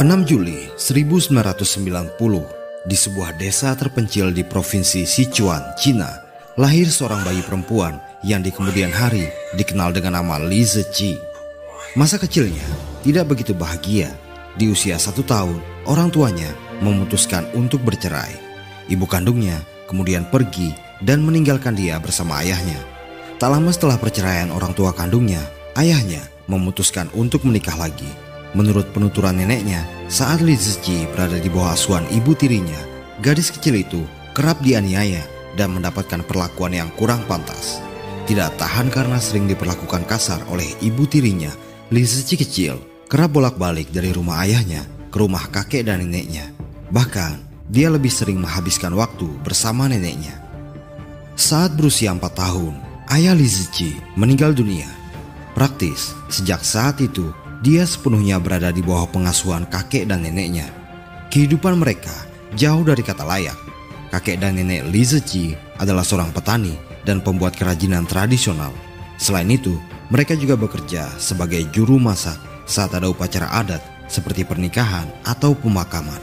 6 Juli 1990, di sebuah desa terpencil di provinsi Sichuan, Cina, lahir seorang bayi perempuan yang di kemudian hari dikenal dengan nama Li Ziqi. Masa kecilnya tidak begitu bahagia. Di usia 1 tahun, orang tuanya memutuskan untuk bercerai. Ibu kandungnya kemudian pergi dan meninggalkan dia bersama ayahnya. Tak lama setelah perceraian orang tua kandungnya, ayahnya memutuskan untuk menikah lagi. Menurut penuturan neneknya, saat Li Ziqi berada di bawah asuhan ibu tirinya, gadis kecil itu kerap dianiaya dan mendapatkan perlakuan yang kurang pantas. Tidak tahan karena sering diperlakukan kasar oleh ibu tirinya, Li Ziqi kecil kerap bolak-balik dari rumah ayahnya ke rumah kakek dan neneknya. Bahkan, dia lebih sering menghabiskan waktu bersama neneknya. Saat berusia 4 tahun, ayah Li Ziqi meninggal dunia. Praktis, sejak saat itu, dia sepenuhnya berada di bawah pengasuhan kakek dan neneknya. Kehidupan mereka jauh dari kata layak. Kakek dan nenek Li Ziqi adalah seorang petani dan pembuat kerajinan tradisional. Selain itu, mereka juga bekerja sebagai juru masak saat ada upacara adat seperti pernikahan atau pemakaman.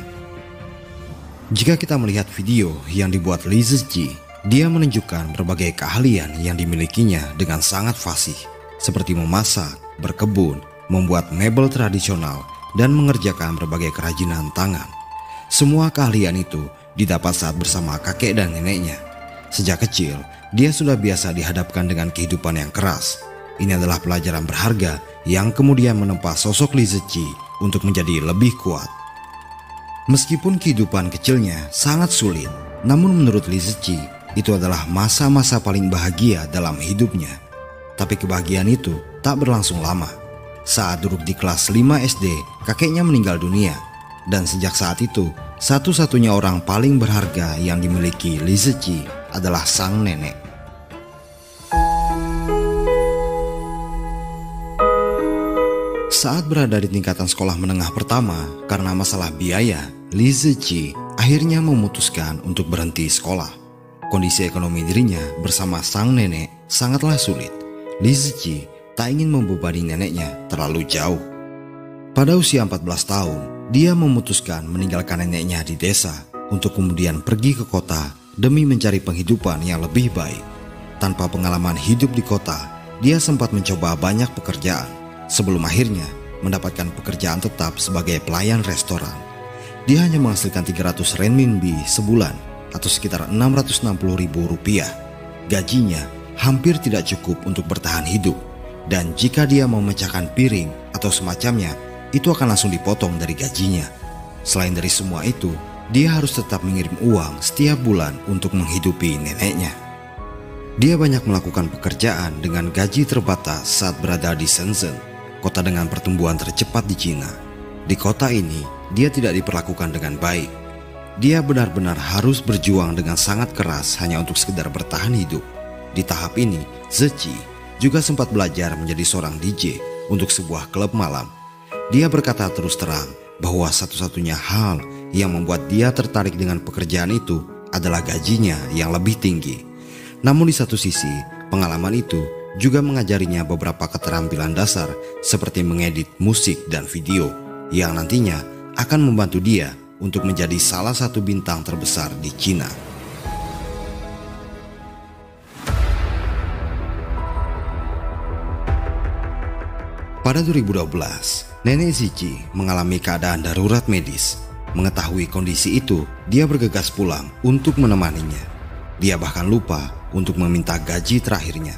Jika kita melihat video yang dibuat Li Ziqi, dia menunjukkan berbagai keahlian yang dimilikinya dengan sangat fasih, seperti memasak, berkebun, membuat mebel tradisional, dan mengerjakan berbagai kerajinan tangan. Semua keahlian itu didapat saat bersama kakek dan neneknya. Sejak kecil, dia sudah biasa dihadapkan dengan kehidupan yang keras. Ini adalah pelajaran berharga yang kemudian menempa sosok Li Ziqi untuk menjadi lebih kuat. Meskipun kehidupan kecilnya sangat sulit, namun menurut Li Ziqi, itu adalah masa-masa paling bahagia dalam hidupnya. Tapi kebahagiaan itu tak berlangsung lama. Saat duduk di kelas 5 SD, kakeknya meninggal dunia. Dan sejak saat itu, satu-satunya orang paling berharga yang dimiliki Li Ziqi adalah sang nenek. Saat berada di tingkatan sekolah menengah pertama, karena masalah biaya, Li Ziqi akhirnya memutuskan untuk berhenti sekolah. Kondisi ekonomi dirinya bersama sang nenek sangatlah sulit. Li Ziqi tak ingin membebani neneknya terlalu jauh. Pada usia 14 tahun, dia memutuskan meninggalkan neneknya di desa untuk kemudian pergi ke kota demi mencari penghidupan yang lebih baik. Tanpa pengalaman hidup di kota, dia sempat mencoba banyak pekerjaan sebelum akhirnya mendapatkan pekerjaan tetap sebagai pelayan restoran. Dia hanya menghasilkan 300 renminbi sebulan atau sekitar 660 ribu rupiah. Gajinya hampir tidak cukup untuk bertahan hidup. Dan jika dia mau memecahkan piring atau semacamnya, itu akan langsung dipotong dari gajinya. Selain dari semua itu, dia harus tetap mengirim uang setiap bulan untuk menghidupi neneknya. Dia banyak melakukan pekerjaan dengan gaji terbatas saat berada di Shenzhen, kota dengan pertumbuhan tercepat di Cina. Di kota ini, dia tidak diperlakukan dengan baik. Dia benar-benar harus berjuang dengan sangat keras hanya untuk sekedar bertahan hidup. Di tahap ini, Ziqi juga sempat belajar menjadi seorang DJ untuk sebuah klub malam. Dia berkata terus terang bahwa satu-satunya hal yang membuat dia tertarik dengan pekerjaan itu adalah gajinya yang lebih tinggi. Namun di satu sisi, pengalaman itu juga mengajarinya beberapa keterampilan dasar seperti mengedit musik dan video yang nantinya akan membantu dia untuk menjadi salah satu bintang terbesar di Cina. Pada 2012, nenek Ziqi mengalami keadaan darurat medis. Mengetahui kondisi itu, dia bergegas pulang untuk menemaninya. Dia bahkan lupa untuk meminta gaji terakhirnya.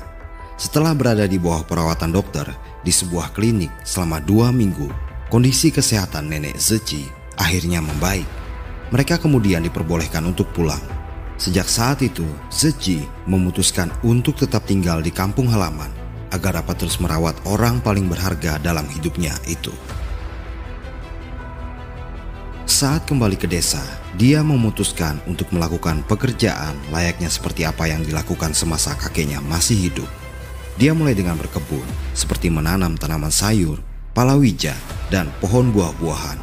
Setelah berada di bawah perawatan dokter di sebuah klinik selama 2 minggu, kondisi kesehatan nenek Ziqi akhirnya membaik. Mereka kemudian diperbolehkan untuk pulang. Sejak saat itu, Ziqi memutuskan untuk tetap tinggal di kampung halaman agar dapat terus merawat orang paling berharga dalam hidupnya itu. Saat kembali ke desa, dia memutuskan untuk melakukan pekerjaan layaknya seperti apa yang dilakukan semasa kakeknya masih hidup. Dia mulai dengan berkebun, seperti menanam tanaman sayur, palawija, dan pohon buah-buahan.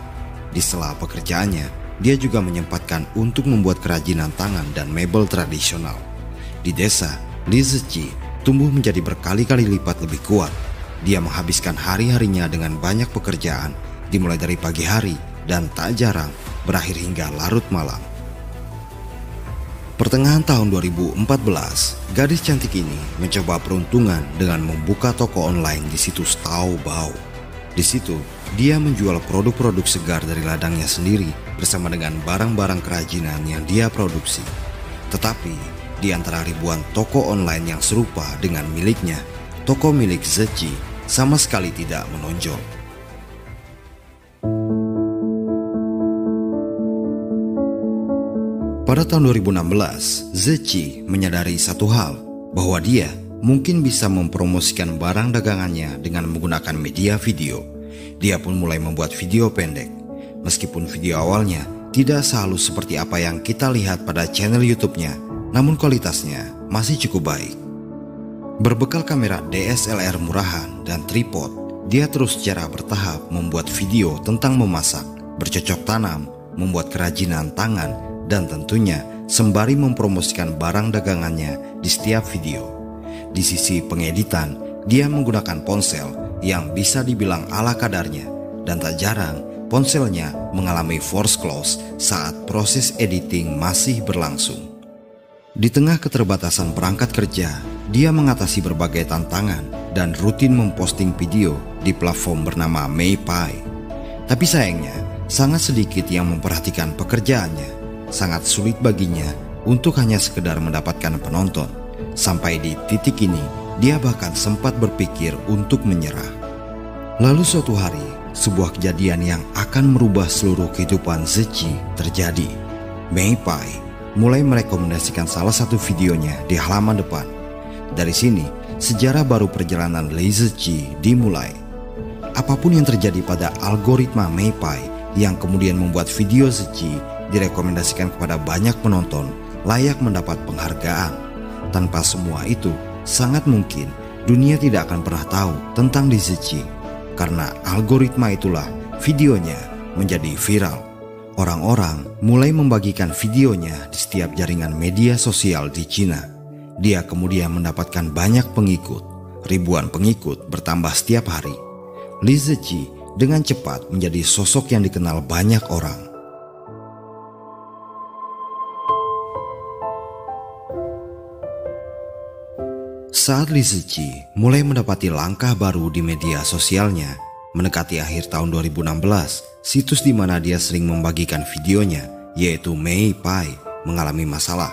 Di sela pekerjaannya, dia juga menyempatkan untuk membuat kerajinan tangan dan mebel tradisional. Di desa, Li Ziqi tumbuh menjadi berkali-kali lipat lebih kuat. Dia menghabiskan hari-harinya dengan banyak pekerjaan, dimulai dari pagi hari dan tak jarang berakhir hingga larut malam. Pertengahan tahun 2014, gadis cantik ini mencoba peruntungan dengan membuka toko online di situs Taobao. Di situ, dia menjual produk-produk segar dari ladangnya sendiri bersama dengan barang-barang kerajinan yang dia produksi. Tetapi, di antara ribuan toko online yang serupa dengan miliknya, toko milik Zeci sama sekali tidak menonjol. Pada tahun 2016, Zeci menyadari satu hal, bahwa dia mungkin bisa mempromosikan barang dagangannya dengan menggunakan media video. Dia pun mulai membuat video pendek. Meskipun video awalnya tidak sehalus seperti apa yang kita lihat pada channel YouTube-nya, namun kualitasnya masih cukup baik. Berbekal kamera DSLR murahan dan tripod, dia terus secara bertahap membuat video tentang memasak, bercocok tanam, membuat kerajinan tangan, dan tentunya sembari mempromosikan barang dagangannya di setiap video. Di sisi pengeditan, dia menggunakan ponsel yang bisa dibilang ala kadarnya, dan tak jarang ponselnya mengalami force close saat proses editing masih berlangsung. Di tengah keterbatasan perangkat kerja, dia mengatasi berbagai tantangan dan rutin memposting video di platform bernama Meipai. Tapi sayangnya, sangat sedikit yang memperhatikan pekerjaannya. Sangat sulit baginya untuk hanya sekedar mendapatkan penonton. Sampai di titik ini, dia bahkan sempat berpikir untuk menyerah. Lalu suatu hari, sebuah kejadian yang akan merubah seluruh kehidupan Zeci terjadi. Meipai mulai merekomendasikan salah satu videonya di halaman depan. Dari sini, sejarah baru perjalanan Li Zeci dimulai. Apapun yang terjadi pada algoritma Meipai yang kemudian membuat video Zeci direkomendasikan kepada banyak penonton layak mendapat penghargaan. Tanpa semua itu, sangat mungkin dunia tidak akan pernah tahu tentang Li Zeci. Karena algoritma itulah videonya menjadi viral. Orang-orang mulai membagikan videonya di setiap jaringan media sosial di Cina. Dia kemudian mendapatkan banyak pengikut. Ribuan pengikut bertambah setiap hari. Li Zeci dengan cepat menjadi sosok yang dikenal banyak orang. Saat Li Zeci mulai mendapati langkah baru di media sosialnya, mendekati akhir tahun 2016, situs di mana dia sering membagikan videonya, yaitu Meipai, mengalami masalah.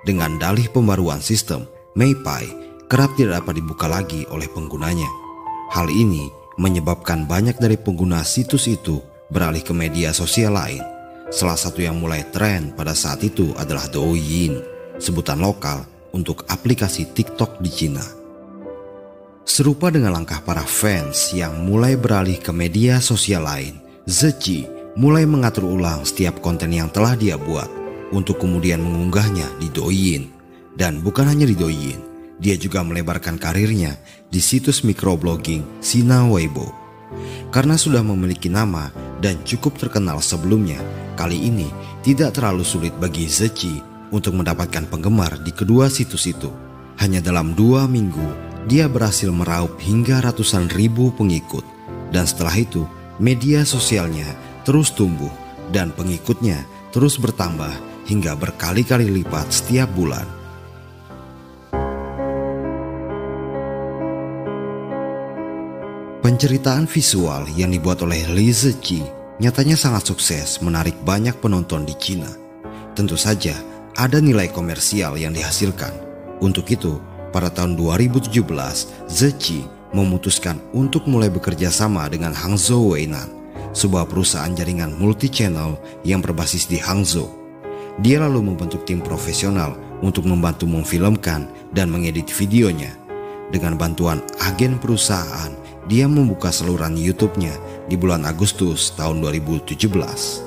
Dengan dalih pembaruan sistem, Meipai kerap tidak dapat dibuka lagi oleh penggunanya. Hal ini menyebabkan banyak dari pengguna situs itu beralih ke media sosial lain. Salah satu yang mulai tren pada saat itu adalah Douyin, sebutan lokal untuk aplikasi TikTok di Cina. Serupa dengan langkah para fans yang mulai beralih ke media sosial lain, Zeci mulai mengatur ulang setiap konten yang telah dia buat untuk kemudian mengunggahnya di Douyin. Dan bukan hanya di Douyin, dia juga melebarkan karirnya di situs microblogging Sina Weibo. Karena sudah memiliki nama dan cukup terkenal sebelumnya, kali ini tidak terlalu sulit bagi Zeci untuk mendapatkan penggemar di kedua situs itu. Hanya dalam 2 minggu, dia berhasil meraup hingga ratusan ribu pengikut. Dan setelah itu, media sosialnya terus tumbuh dan pengikutnya terus bertambah hingga berkali-kali lipat setiap bulan. Penceritaan visual yang dibuat oleh Li Zeci nyatanya sangat sukses menarik banyak penonton di Cina. Tentu saja ada nilai komersial yang dihasilkan. Untuk itu, pada tahun 2017, Zeci memutuskan untuk mulai bekerja sama dengan Hangzhou Weinan, sebuah perusahaan jaringan multi-channel yang berbasis di Hangzhou. Dia lalu membentuk tim profesional untuk membantu memfilmkan dan mengedit videonya. Dengan bantuan agen perusahaan, dia membuka saluran YouTube-nya di bulan Agustus tahun 2017.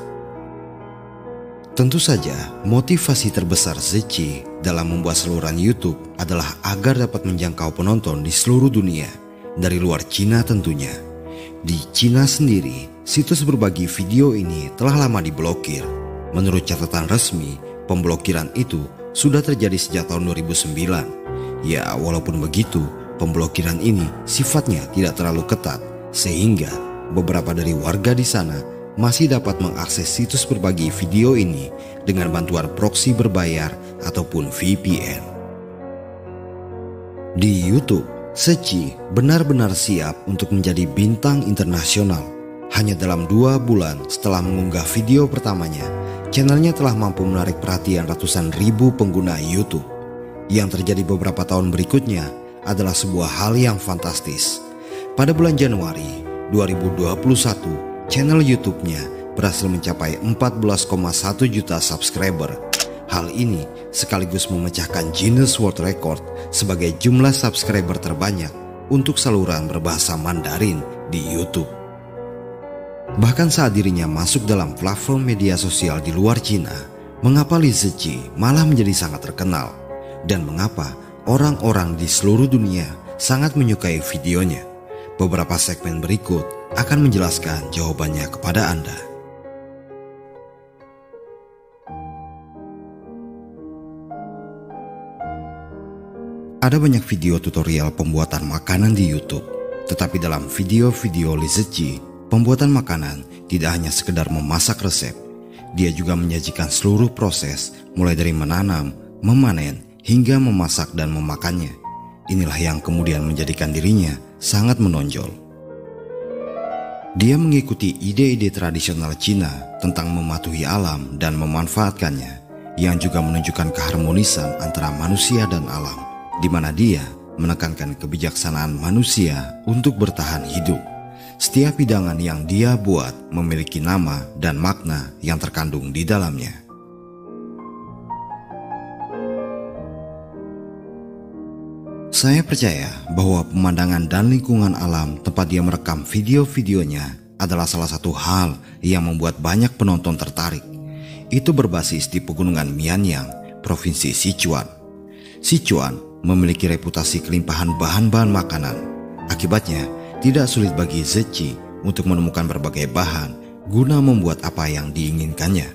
Tentu saja, motivasi terbesar Zeci dalam membuat saluran YouTube adalah agar dapat menjangkau penonton di seluruh dunia, dari luar Cina tentunya. Di Cina sendiri, situs berbagi video ini telah lama diblokir. Menurut catatan resmi, pemblokiran itu sudah terjadi sejak tahun 2009. Ya, walaupun begitu, pemblokiran ini sifatnya tidak terlalu ketat, sehingga beberapa dari warga di sana masih dapat mengakses situs berbagi video ini dengan bantuan proxy berbayar ataupun VPN. Di YouTube, Zeci benar-benar siap untuk menjadi bintang internasional. Hanya dalam 2 bulan setelah mengunggah video pertamanya, channelnya telah mampu menarik perhatian ratusan ribu pengguna YouTube. Yang terjadi beberapa tahun berikutnya adalah sebuah hal yang fantastis. Pada bulan Januari 2021, channel YouTube-nya berhasil mencapai 14,1 juta subscriber. Hal ini sekaligus memecahkan Guinness World Record sebagai jumlah subscriber terbanyak untuk saluran berbahasa Mandarin di YouTube. Bahkan saat dirinya masuk dalam platform media sosial di luar Cina, mengapa Li Ziqi malah menjadi sangat terkenal? Dan mengapa orang-orang di seluruh dunia sangat menyukai videonya? Beberapa segmen berikut akan menjelaskan jawabannya kepada Anda. Ada banyak video tutorial pembuatan makanan di YouTube, tetapi dalam video-video Li Ziqi, pembuatan makanan tidak hanya sekedar memasak resep. Dia juga menyajikan seluruh proses, mulai dari menanam, memanen, hingga memasak dan memakannya. Inilah yang kemudian menjadikan dirinya sangat menonjol. Dia mengikuti ide-ide tradisional Cina tentang mematuhi alam dan memanfaatkannya, yang juga menunjukkan keharmonisan antara manusia dan alam, di mana dia menekankan kebijaksanaan manusia untuk bertahan hidup. Setiap hidangan yang dia buat memiliki nama dan makna yang terkandung di dalamnya. Saya percaya bahwa pemandangan dan lingkungan alam tempat dia merekam video-videonya adalah salah satu hal yang membuat banyak penonton tertarik. Itu berbasis di pegunungan Mianyang, Provinsi Sichuan. Sichuan memiliki reputasi kelimpahan bahan-bahan makanan. Akibatnya, tidak sulit bagi Ziqi untuk menemukan berbagai bahan guna membuat apa yang diinginkannya.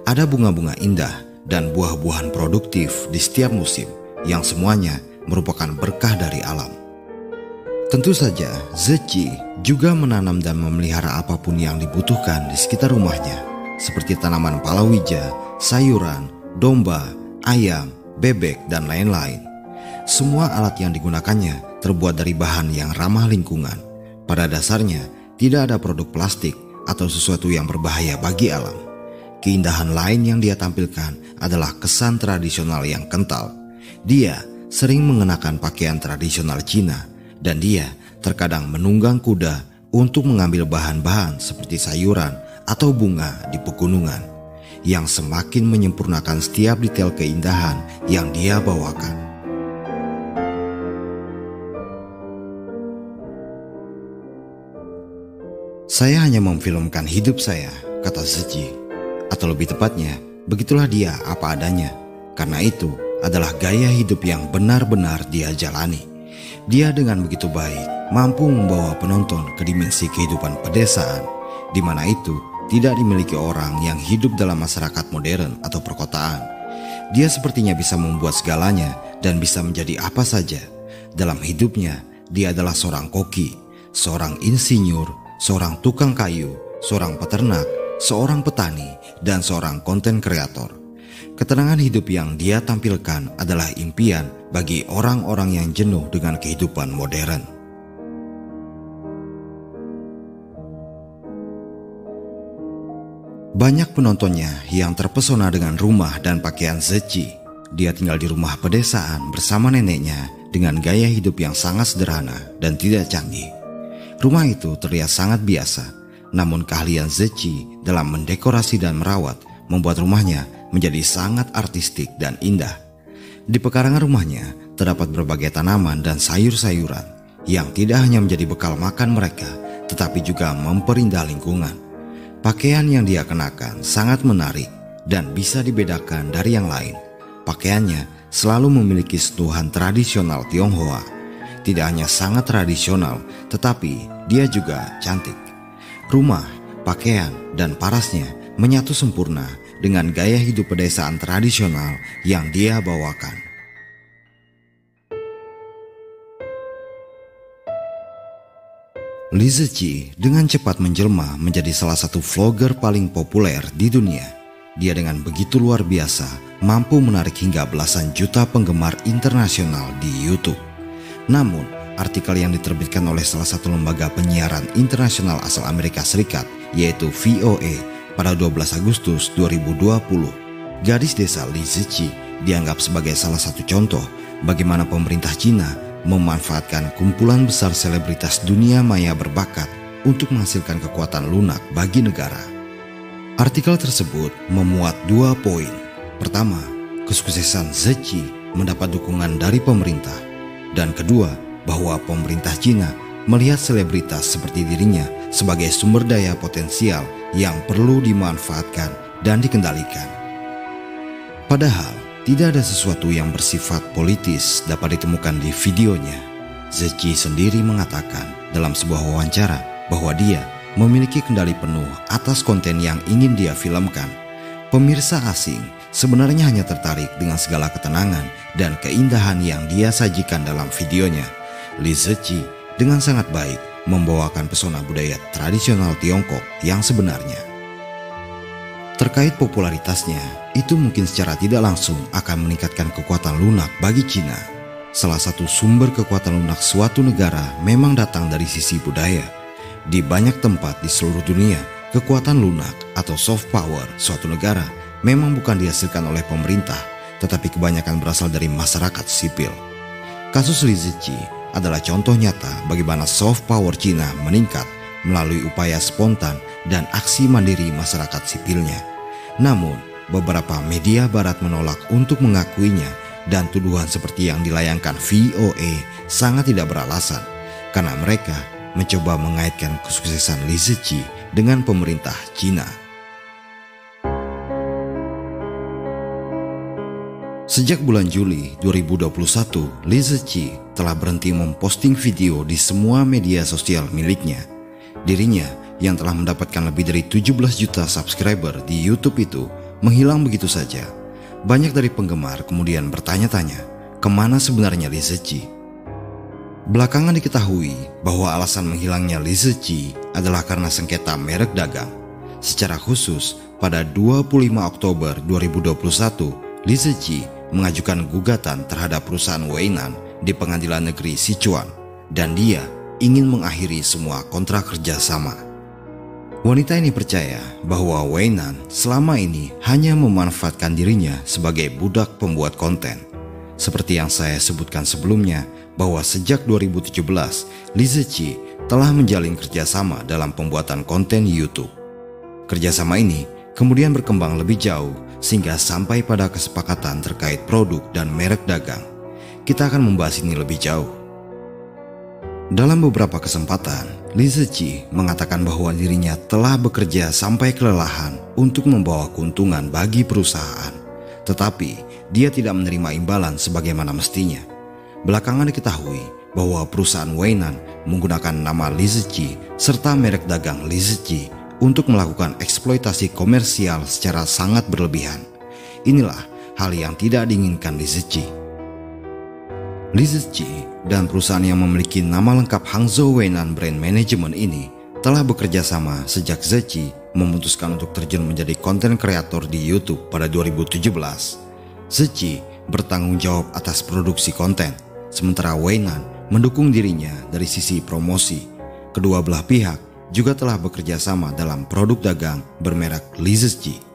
Ada bunga-bunga indah dan buah-buahan produktif di setiap musim yang semuanya merupakan berkah dari alam. Tentu saja, Ziqi juga menanam dan memelihara apapun yang dibutuhkan di sekitar rumahnya, seperti tanaman palawija, sayuran, domba, ayam, bebek, dan lain-lain. Semua alat yang digunakannya terbuat dari bahan yang ramah lingkungan. Pada dasarnya, tidak ada produk plastik atau sesuatu yang berbahaya bagi alam. Keindahan lain yang dia tampilkan adalah kesan tradisional yang kental. Dia sering mengenakan pakaian tradisional Cina, dan dia terkadang menunggang kuda untuk mengambil bahan-bahan seperti sayuran atau bunga di pegunungan, yang semakin menyempurnakan setiap detail keindahan yang dia bawakan. Saya hanya memfilmkan hidup saya, kata Ziqi. Atau lebih tepatnya, begitulah dia apa adanya. Karena itu adalah gaya hidup yang benar-benar dia jalani. Dia dengan begitu baik mampu membawa penonton ke dimensi kehidupan pedesaan, di mana itu tidak dimiliki orang yang hidup dalam masyarakat modern atau perkotaan. Dia sepertinya bisa membuat segalanya dan bisa menjadi apa saja. Dalam hidupnya, dia adalah seorang koki, seorang insinyur, seorang tukang kayu, seorang peternak, seorang petani, dan seorang konten kreator. Ketenangan hidup yang dia tampilkan adalah impian bagi orang-orang yang jenuh dengan kehidupan modern. Banyak penontonnya yang terpesona dengan rumah dan pakaian Ziqi. Dia tinggal di rumah pedesaan bersama neneknya dengan gaya hidup yang sangat sederhana dan tidak canggih. Rumah itu terlihat sangat biasa, namun keahlian Ziqi dalam mendekorasi dan merawat membuat rumahnya menjadi sangat artistik dan indah. Di pekarangan rumahnya terdapat berbagai tanaman dan sayur-sayuran yang tidak hanya menjadi bekal makan mereka, tetapi juga memperindah lingkungan. Pakaian yang dia kenakan sangat menarik dan bisa dibedakan dari yang lain. Pakaiannya selalu memiliki sentuhan tradisional Tionghoa. Tidak hanya sangat tradisional, tetapi dia juga cantik. Rumah, pakaian, dan parasnya menyatu sempurna dengan gaya hidup pedesaan tradisional yang dia bawakan. Li Ziqi dengan cepat menjelma menjadi salah satu vlogger paling populer di dunia. Dia dengan begitu luar biasa mampu menarik hingga belasan juta penggemar internasional di YouTube. Namun, artikel yang diterbitkan oleh salah satu lembaga penyiaran internasional asal Amerika Serikat, yaitu VOA, pada 12 Agustus 2020, gadis desa Li Ziqi dianggap sebagai salah satu contoh bagaimana pemerintah Cina memanfaatkan kumpulan besar selebritas dunia maya berbakat untuk menghasilkan kekuatan lunak bagi negara. Artikel tersebut memuat 2 poin. Pertama, kesuksesan Ziqi mendapat dukungan dari pemerintah. Dan kedua, bahwa pemerintah Cina melihat selebritas seperti dirinya sebagai sumber daya potensial yang perlu dimanfaatkan dan dikendalikan. Padahal, tidak ada sesuatu yang bersifat politis dapat ditemukan di videonya. Ziqi sendiri mengatakan dalam sebuah wawancara bahwa dia memiliki kendali penuh atas konten yang ingin dia filmkan. Pemirsa asing sebenarnya hanya tertarik dengan segala ketenangan dan keindahan yang dia sajikan dalam videonya. Li Ziqi dengan sangat baik membawakan pesona budaya tradisional Tiongkok yang sebenarnya. Terkait popularitasnya, itu mungkin secara tidak langsung akan meningkatkan kekuatan lunak bagi Cina. Salah satu sumber kekuatan lunak suatu negara memang datang dari sisi budaya. Di banyak tempat di seluruh dunia, kekuatan lunak atau soft power suatu negara memang bukan dihasilkan oleh pemerintah, tetapi kebanyakan berasal dari masyarakat sipil. Kasus Li Ziqi adalah contoh nyata bagaimana soft power Cina meningkat melalui upaya spontan dan aksi mandiri masyarakat sipilnya. Namun, beberapa media barat menolak untuk mengakuinya dan tuduhan seperti yang dilayangkan VOA sangat tidak beralasan karena mereka mencoba mengaitkan kesuksesan Li Ziqi dengan pemerintah Cina. Sejak bulan Juli 2021, Li Ziqi telah berhenti memposting video di semua media sosial miliknya. Dirinya yang telah mendapatkan lebih dari 17 juta subscriber di YouTube itu menghilang begitu saja. Banyak dari penggemar kemudian bertanya-tanya, kemana sebenarnya Li Ziqi? Belakangan diketahui bahwa alasan menghilangnya Li Ziqi adalah karena sengketa merek dagang. Secara khusus, pada 25 Oktober 2021, Li Ziqi mengajukan gugatan terhadap perusahaan Weinan di Pengadilan Negeri Sichuan, dan dia ingin mengakhiri semua kontrak kerjasama. Wanita ini percaya bahwa Weinan selama ini hanya memanfaatkan dirinya sebagai budak pembuat konten. Seperti yang saya sebutkan sebelumnya, bahwa sejak 2017, Li Ziqi telah menjalin kerjasama dalam pembuatan konten YouTube. Kerjasama ini kemudian berkembang lebih jauh sehingga sampai pada kesepakatan terkait produk dan merek dagang. Kita akan membahas ini lebih jauh. Dalam beberapa kesempatan, Li Ziqi mengatakan bahwa dirinya telah bekerja sampai kelelahan untuk membawa keuntungan bagi perusahaan. Tetapi, dia tidak menerima imbalan sebagaimana mestinya. Belakangan diketahui bahwa perusahaan Weinan menggunakan nama Li Ziqi serta merek dagang Li Ziqi untuk melakukan eksploitasi komersial secara sangat berlebihan. Inilah hal yang tidak diinginkan Li Ziqi. Li Ziqi dan perusahaan yang memiliki nama lengkap Hangzhou Weinan Brand Management ini telah bekerja sama sejak Ziqi memutuskan untuk terjun menjadi konten kreator di YouTube pada 2017. Ziqi bertanggung jawab atas produksi konten, sementara Weinan mendukung dirinya dari sisi promosi. Kedua belah pihak juga telah bekerja sama dalam produk dagang bermerek Li Ziqi.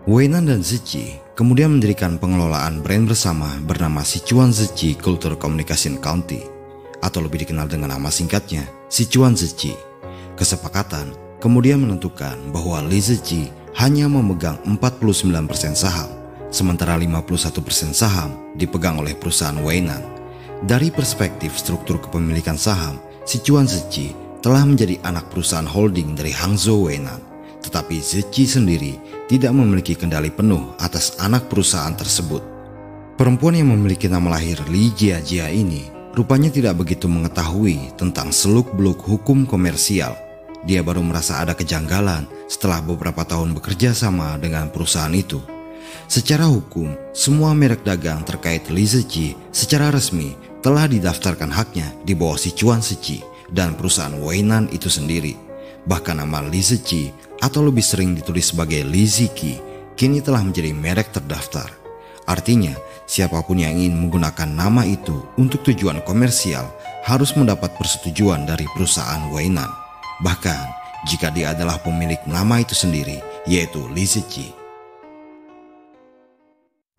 Weinan dan Ziqi kemudian mendirikan pengelolaan brand bersama bernama Sichuan Ziqi Culture Communication County, atau lebih dikenal dengan nama singkatnya Sichuan Ziqi. Kesepakatan kemudian menentukan bahwa Li Ziqi hanya memegang 49% saham, sementara 51% saham dipegang oleh perusahaan Weinan. Dari perspektif struktur kepemilikan saham, Sichuan Ziqi telah menjadi anak perusahaan holding dari Hangzhou Weinan, tetapi Ziqi sendiri tidak memiliki kendali penuh atas anak perusahaan tersebut. Perempuan yang memiliki nama lahir Li Jiajia ini rupanya tidak begitu mengetahui tentang seluk-beluk hukum komersial. Dia baru merasa ada kejanggalan setelah beberapa tahun bekerja sama dengan perusahaan itu. Secara hukum, semua merek dagang terkait Li Ziqi secara resmi telah didaftarkan haknya di bawah Sichuan Ziqi dan perusahaan Weinan itu sendiri. Bahkan nama Li Ziqi atau lebih sering ditulis sebagai Li Ziqi kini telah menjadi merek terdaftar. Artinya, siapapun yang ingin menggunakan nama itu untuk tujuan komersial harus mendapat persetujuan dari perusahaan Weinan. Bahkan, jika dia adalah pemilik nama itu sendiri, yaitu Li Ziqi.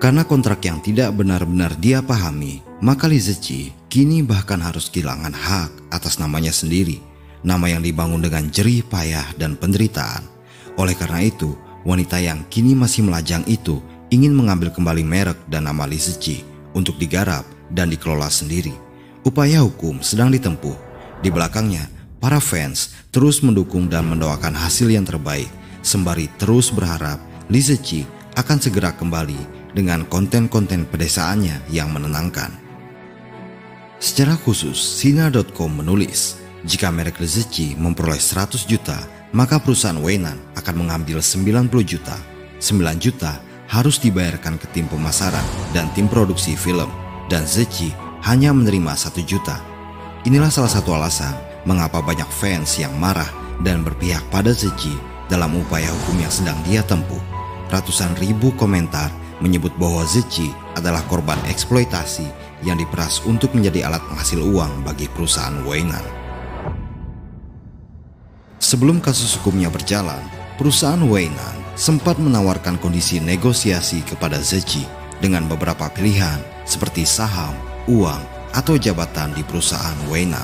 Karena kontrak yang tidak benar-benar dia pahami, maka Li Ziqi kini bahkan harus kehilangan hak atas namanya sendiri. Nama yang dibangun dengan jerih payah dan penderitaan. Oleh karena itu, wanita yang kini masih melajang itu ingin mengambil kembali merek dan nama Li Ziqi untuk digarap dan dikelola sendiri. Upaya hukum sedang ditempuh. Di belakangnya, para fans terus mendukung dan mendoakan hasil yang terbaik, sembari terus berharap Li Ziqi akan segera kembali dengan konten-konten pedesaannya yang menenangkan. Secara khusus, Sina.com menulis, jika merek Li Ziqi memperoleh 100 juta, maka perusahaan Weinan akan mengambil 90 juta. 9 juta harus dibayarkan ke tim pemasaran dan tim produksi film, dan Ziqi hanya menerima 1 juta. Inilah salah satu alasan mengapa banyak fans yang marah dan berpihak pada Ziqi dalam upaya hukum yang sedang dia tempuh. Ratusan ribu komentar menyebut bahwa Ziqi adalah korban eksploitasi yang diperas untuk menjadi alat penghasil uang bagi perusahaan Weinan. Sebelum kasus hukumnya berjalan, perusahaan Weinan sempat menawarkan kondisi negosiasi kepada Ziqi dengan beberapa pilihan seperti saham, uang, atau jabatan di perusahaan Weinan.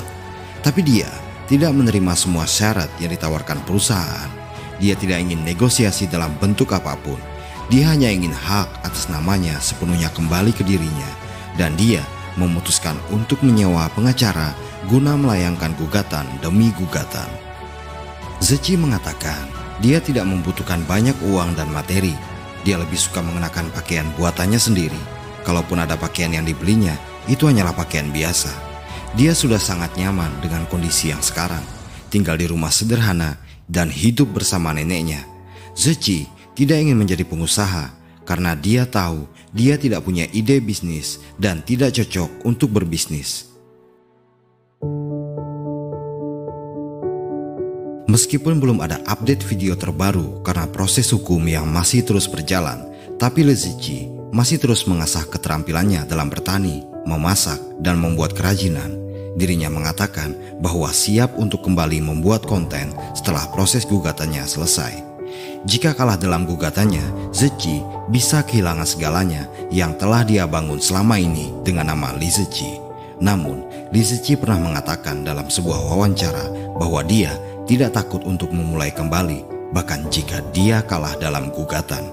Tapi dia tidak menerima semua syarat yang ditawarkan perusahaan. Dia tidak ingin negosiasi dalam bentuk apapun. Dia hanya ingin hak atas namanya sepenuhnya kembali ke dirinya, dan dia memutuskan untuk menyewa pengacara guna melayangkan gugatan demi gugatan. Ziqi mengatakan dia tidak membutuhkan banyak uang dan materi. Dia lebih suka mengenakan pakaian buatannya sendiri. Kalaupun ada pakaian yang dibelinya, itu hanyalah pakaian biasa. Dia sudah sangat nyaman dengan kondisi yang sekarang, tinggal di rumah sederhana dan hidup bersama neneknya. Ziqi tidak ingin menjadi pengusaha karena dia tahu dia tidak punya ide bisnis dan tidak cocok untuk berbisnis. Meskipun belum ada update video terbaru karena proses hukum yang masih terus berjalan, tapi Li Ziqi masih terus mengasah keterampilannya dalam bertani, memasak, dan membuat kerajinan. Dirinya mengatakan bahwa siap untuk kembali membuat konten setelah proses gugatannya selesai. Jika kalah dalam gugatannya, Ziqi bisa kehilangan segalanya yang telah dia bangun selama ini dengan nama Li Ziqi. Namun, Li Ziqi pernah mengatakan dalam sebuah wawancara bahwa dia tidak takut untuk memulai kembali, bahkan jika dia kalah dalam gugatan.